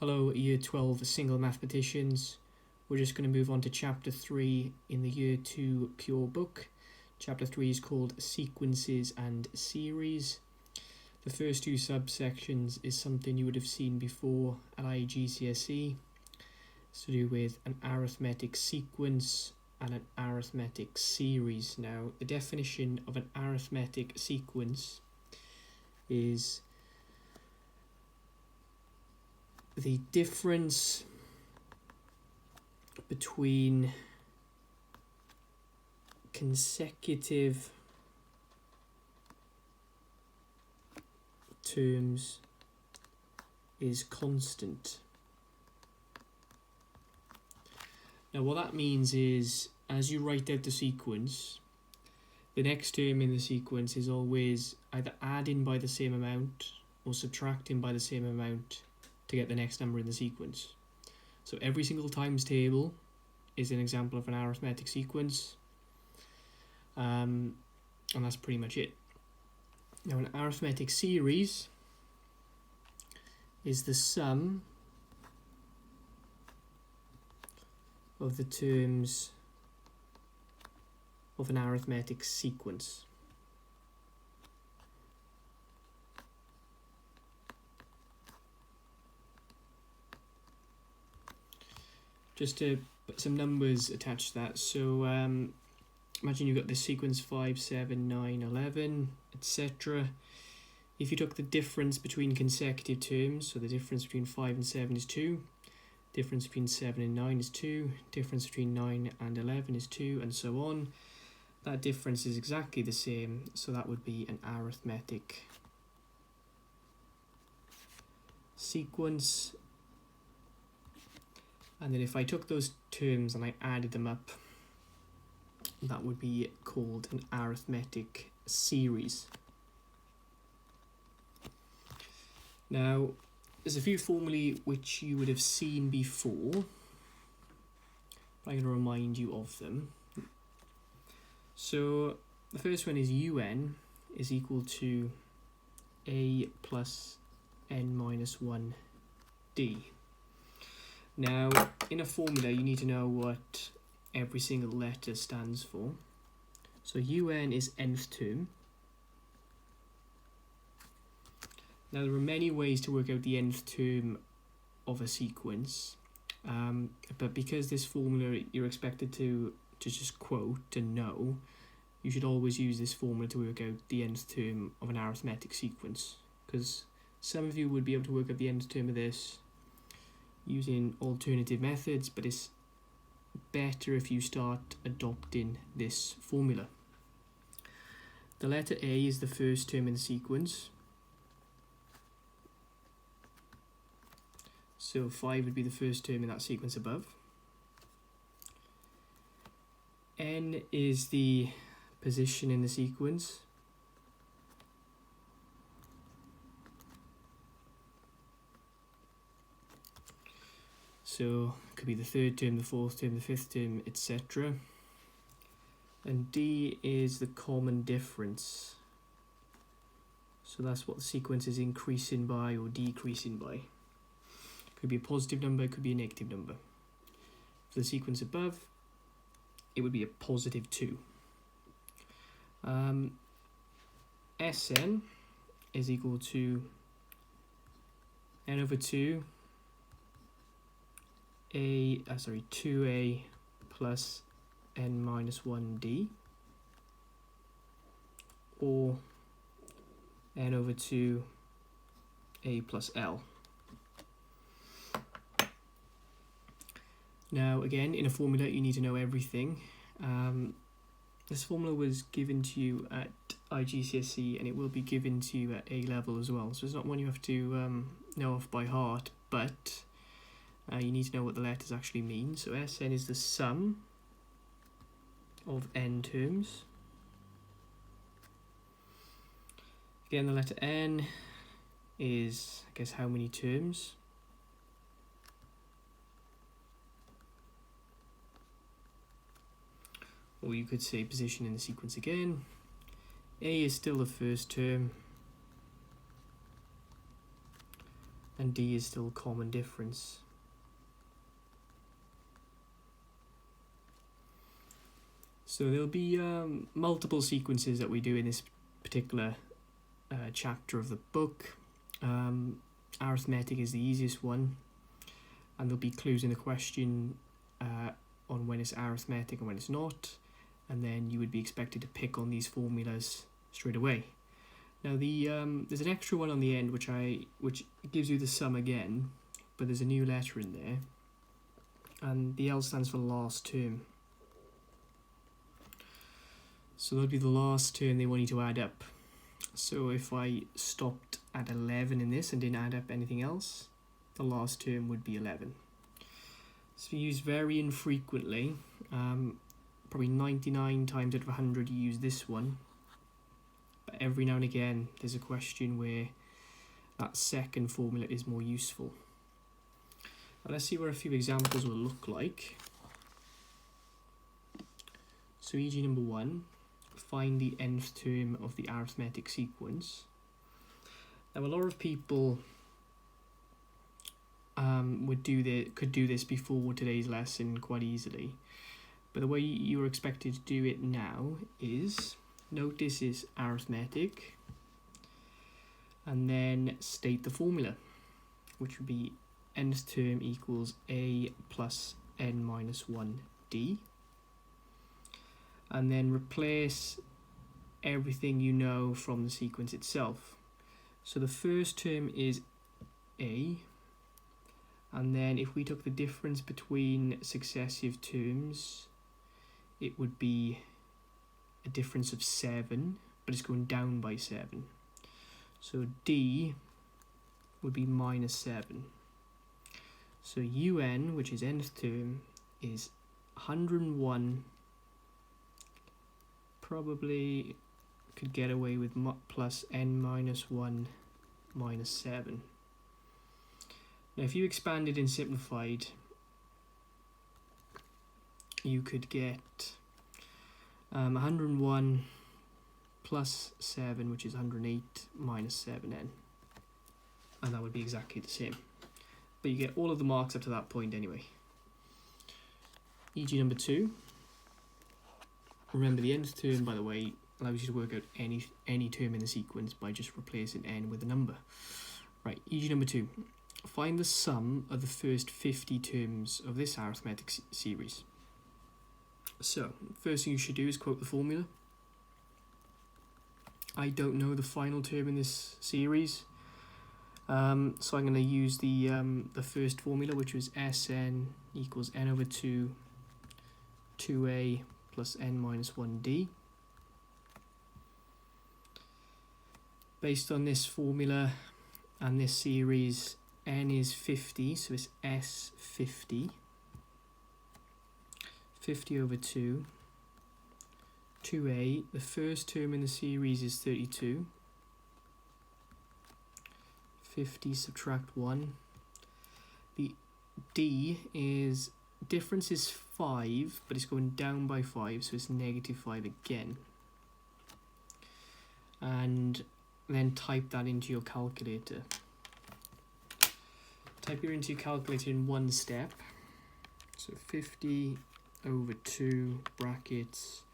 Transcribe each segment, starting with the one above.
Hello Year 12 Single Mathematicians. We're just going to move on to Chapter 3 in the Year 2 Pure Book. Chapter 3 is called Sequences and Series. The first two subsections is something you would have seen before at IGCSE. It's to do with an arithmetic sequence and an arithmetic series. Now, the definition of an arithmetic sequence is the difference between consecutive terms is constant. Now what that means is, as you write out the sequence, the next term in the sequence is always either adding by the same amount or subtracting by the same amount to get the next number in the sequence. So every single times table is an example of an arithmetic sequence, and that's pretty much it. Now an arithmetic series is the sum of the terms of an arithmetic sequence. Just to put some numbers attached to that, so imagine you've got this sequence 5, 7, 9, 11, etc. If you took the difference between consecutive terms, so the difference between 5 and 7 is 2, difference between 7 and 9 is 2, difference between 9 and 11 is 2, and so on, that difference is exactly the same, so that would be an arithmetic sequence. And then if I took those terms and I added them up, that would be called an arithmetic series. Now, there's a few formulae which you would have seen before, but I'm going to remind you of them. So the first one is UN is equal to A plus N minus 1D. Now, in a formula, you need to know what every single letter stands for. So UN is nth term. Now, there are many ways to work out the nth term of a sequence, but because this formula you're expected to just quote and know, you should always use this formula to work out the nth term of an arithmetic sequence, because some of you would be able to work out the nth term of this using alternative methods, but it's better if you start adopting this formula. The letter A is the first term in the sequence, so 5 would be the first term in that sequence above. N is the position in the sequence, so it could be the third term, the fourth term, the fifth term, etc. And D is the common difference. So that's what the sequence is increasing by or decreasing by. It could be a positive number, it could be a negative number. For the sequence above, it would be a positive 2. Sn is equal to n over 2 2a plus n minus 1d, or n over 2 a plus l. Now again, in a formula you need to know everything. This formula was given to you at IGCSE and it will be given to you at A level as well, so it's not one you have to know off by heart, but you need to know what the letters actually mean. So Sn is the sum of n terms. Again, the letter N is, I guess, how many terms. Or you could say position in the sequence again. A is still the first term. and D is still common difference. So there'll be multiple sequences that we do in this particular chapter of the book. Arithmetic is the easiest one, and there'll be clues in the question on when it's arithmetic and when it's not, and then you would be expected to pick on these formulas straight away. Now there's an extra one on the end which gives you the sum again, but there's a new letter in there, and the L stands for last term. So that'll be the last term they want you to add up. So if I stopped at 11 in this and didn't add up anything else, the last term would be 11. So you use very infrequently, probably 99 times out of 100 you use this one, but every now and again there's a question where that second formula is more useful. Now let's see what a few examples will look like. So e.g. number 1, find the nth term of the arithmetic sequence. Now a lot of people could do this before today's lesson quite easily, but the way you're expected to do it now is, note this is arithmetic, and then state the formula, which would be nth term equals a plus n minus 1d, and then replace everything you know from the sequence itself. So the first term is a, and then if we took the difference between successive terms, it would be a difference of 7, but it's going down by 7. So d would be minus 7. So un, which is nth term, is 101. Probably could get away with plus n minus 1 minus 7. Now if you expanded and simplified, you could get 101 plus 7, which is 108 minus 7n, and that would be exactly the same. But you get all of the marks up to that point anyway. e.g. number 2. Remember the nth term, by the way, allows you to work out any term in the sequence by just replacing n with a number. Right, e.g. number 2. Find the sum of the first 50 terms of this arithmetic series. So, first thing you should do is quote the formula. I don't know the final term in this series, so I'm going to use the first formula, which was Sn equals n over 2, 2a plus n minus 1d. Based on this formula and this series, n is 50, so it's S50. 50 over 2. 2a, the first term in the series is 32. 50 subtract 1. The d is, difference is 5, but it's going down by 5, so it's negative 5 again. And then type that into your calculator. Type it into your calculator in one step. So 50 over 2 brackets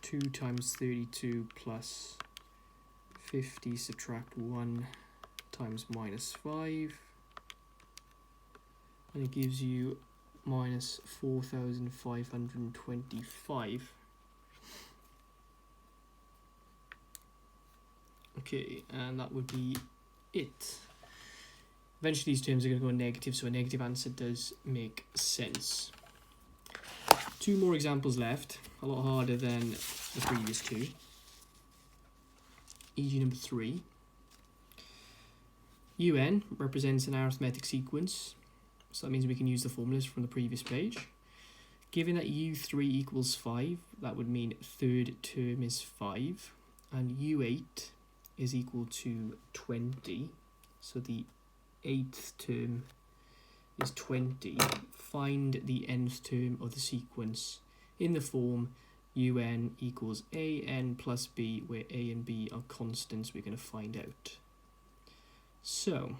2 times 32 plus 50 subtract 1 times minus 5, and it gives you minus 4,525. Okay, and that would be it. Eventually these terms are going to go negative, so a negative answer does make sense. 2 more examples left, a lot harder than the previous 2. e.g. number 3. un represents an arithmetic sequence, so that means we can use the formulas from the previous page. Given that u3 equals 5, that would mean third term is 5, and u8 is equal to 20, so the 8th term is 20. Find the nth term of the sequence in the form un equals an plus b, where a and b are constants we're going to find out. So,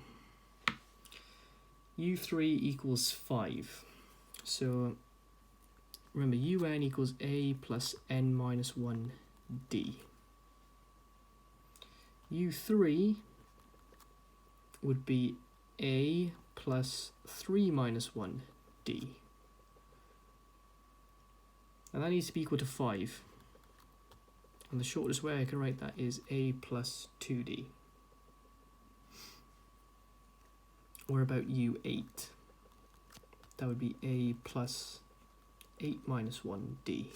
u3 equals 5. So remember, un equals a plus n minus 1 d. u3 would be a plus 3 minus 1 d. And that needs to be equal to 5. And the shortest way I can write that is a plus 2d. Or about u8. That would be a plus 8 minus 1d.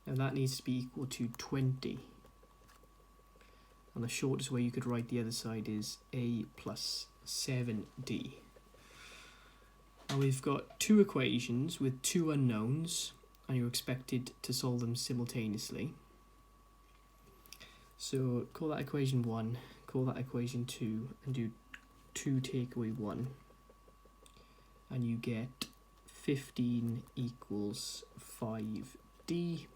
Now that needs to be equal to 20. And the shortest way you could write the other side is a plus 7d. Now we've got two equations with two unknowns, and you're expected to solve them simultaneously. So call that equation 1, call that equation 2, and do 2 take away 1. And you get 15 equals 5d,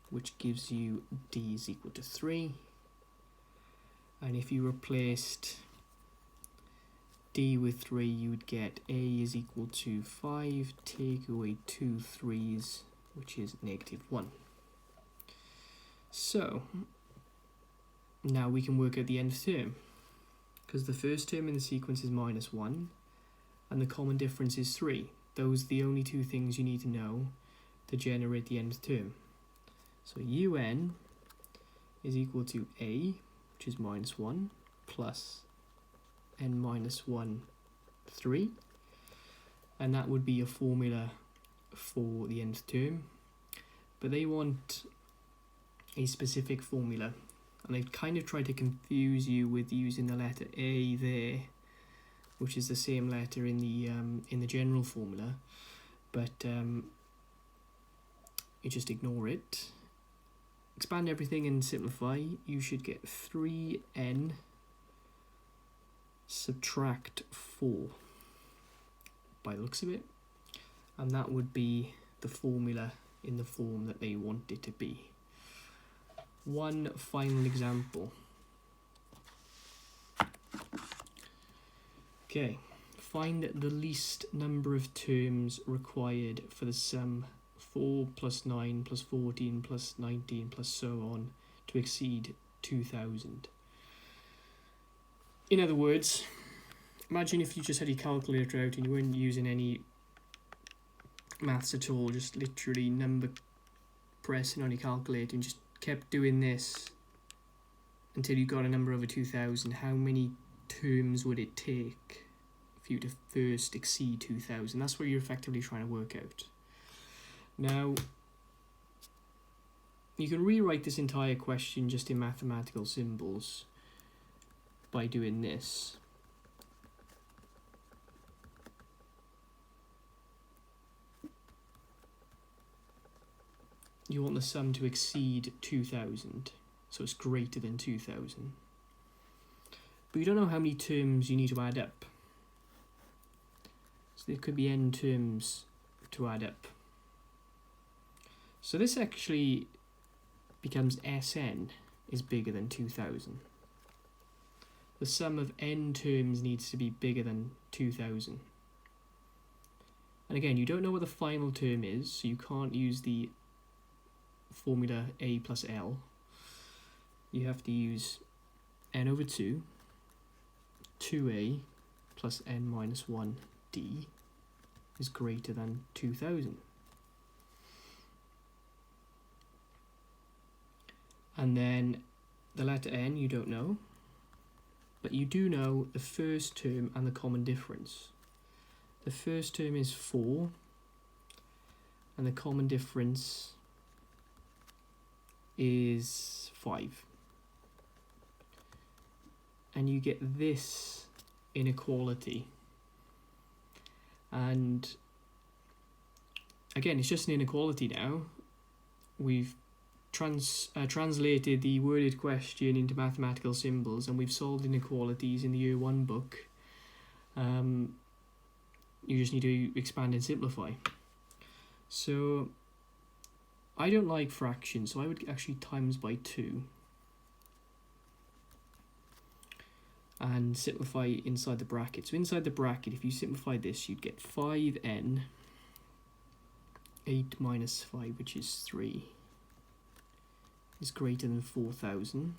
which gives you d is equal to 3. And if you replaced d with 3, you would get a is equal to 5, take away 2 3's, which is negative 1. So now we can work out the nth term, because the first term in the sequence is minus 1, and the common difference is 3. Those are the only two things you need to know to generate the nth term. So un is equal to a, which is minus 1, plus n minus 1, 3. And that would be a formula for the nth term. But they want a specific formula. And they've kind of tried to confuse you with using the letter a there, which is the same letter in the general formula. But you just ignore it. Expand everything and simplify. You should get 3n subtract 4 by the looks of it, and that would be the formula in the form that they want it to be. One final example. Okay, find the least number of terms required for the sum 4 plus 9 plus 14 plus 19 plus so on to exceed 2000. In other words, imagine if you just had your calculator out and you weren't using any maths at all, just literally number pressing on your calculator and just kept doing this until you got a number over 2000. How many terms would it take for you to first exceed 2000? That's what you're effectively trying to work out. Now, you can rewrite this entire question just in mathematical symbols by doing this. You want the sum to exceed 2000, so it's greater than 2000. But you don't know how many terms you need to add up. So there could be n terms to add up. So this actually becomes Sn is bigger than 2000. The sum of n terms needs to be bigger than 2000. And again, you don't know what the final term is, so you can't use the formula a plus l. You have to use n over 2, 2a plus n minus 1d is greater than 2000. And then the letter n you don't know, but you do know the first term and the common difference. The first term is 4, and the common difference is 5. And you get this inequality. And again, it's just an inequality now. We've translated the worded question into mathematical symbols, and we've solved inequalities in the Year 1 book. You just need to expand and simplify. So I don't like fractions, so I would actually times by 2. and simplify inside the bracket. So inside the bracket, if you simplify this, you'd get 5n 8 minus 5, which is 3, is greater than 4,000.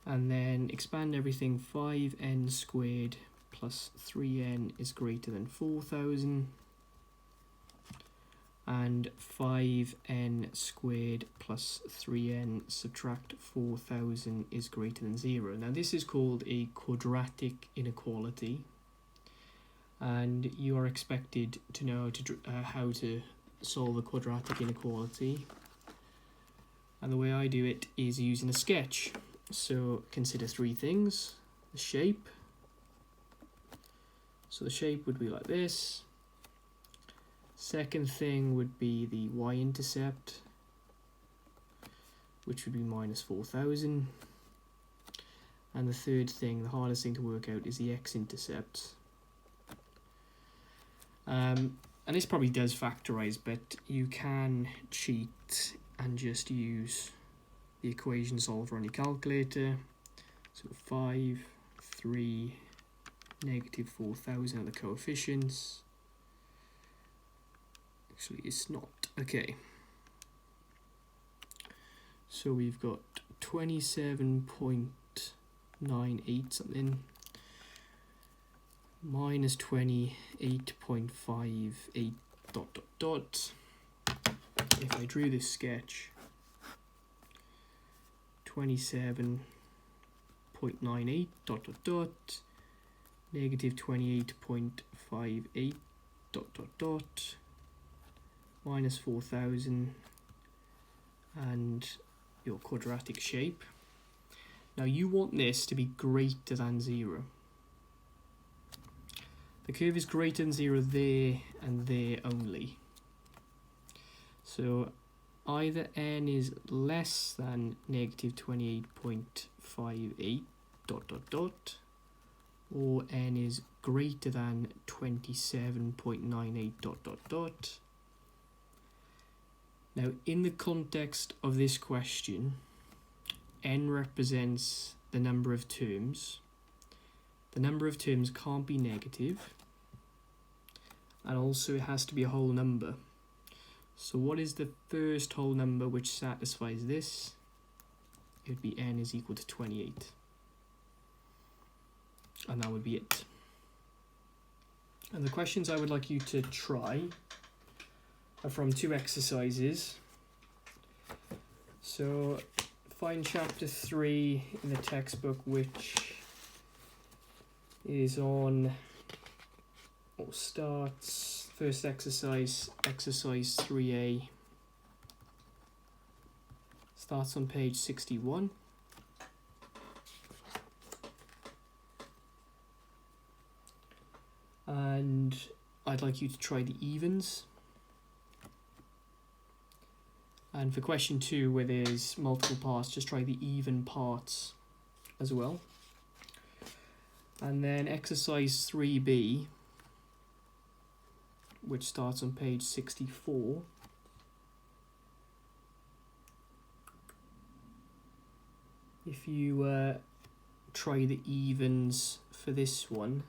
And then expand everything, 5n squared plus 3n is greater than 4,000. And 5n squared plus 3n subtract 4,000 is greater than 0. Now this is called a quadratic inequality, and you are expected to know how to solve a quadratic inequality. And the way I do it is using a sketch. So consider three things: the shape. So the shape would be like this. Second thing would be the y-intercept, which would be minus 4,000. And the third thing, the hardest thing to work out, is the x-intercept. And this probably does factorize, but you can cheat and just use the equation solver on your calculator. So 5, 3, negative 4,000 are the coefficients. Actually, it's not. Okay. So we've got 27.98 something minus 28.58 dot dot dot. If I drew this sketch, 27.98 dot dot dot negative 28.58 dot dot dot minus 4,000 and your quadratic shape. Now you want this to be greater than 0. The curve is greater than 0 there and there only. So either n is less than negative 28.58 dot dot dot, or n is greater than 27.98 dot dot dot. Now, in the context of this question, n represents the number of terms. The number of terms can't be negative, and also it has to be a whole number. So what is the first whole number which satisfies this? It would be n is equal to 28. And that would be it. And the questions I would like you to try are from two exercises. So find chapter 3 in the textbook, which is on, or starts, first exercise, exercise 3A, starts on page 61. And I'd like you to try the evens. And for question 2, where there's multiple parts, just try the even parts as well. And then exercise 3B, which starts on page 64. If you try the evens for this one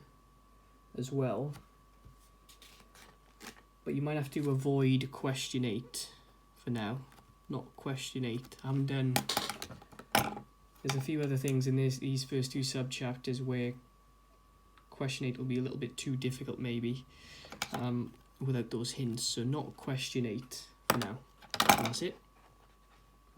as well, but you might have to avoid question 8 for now. Not question 8. I haven't done. There's a few other things in these first two sub-chapters where question 8 will be a little bit too difficult maybe without those hints. So not question 8 for now. And that's it.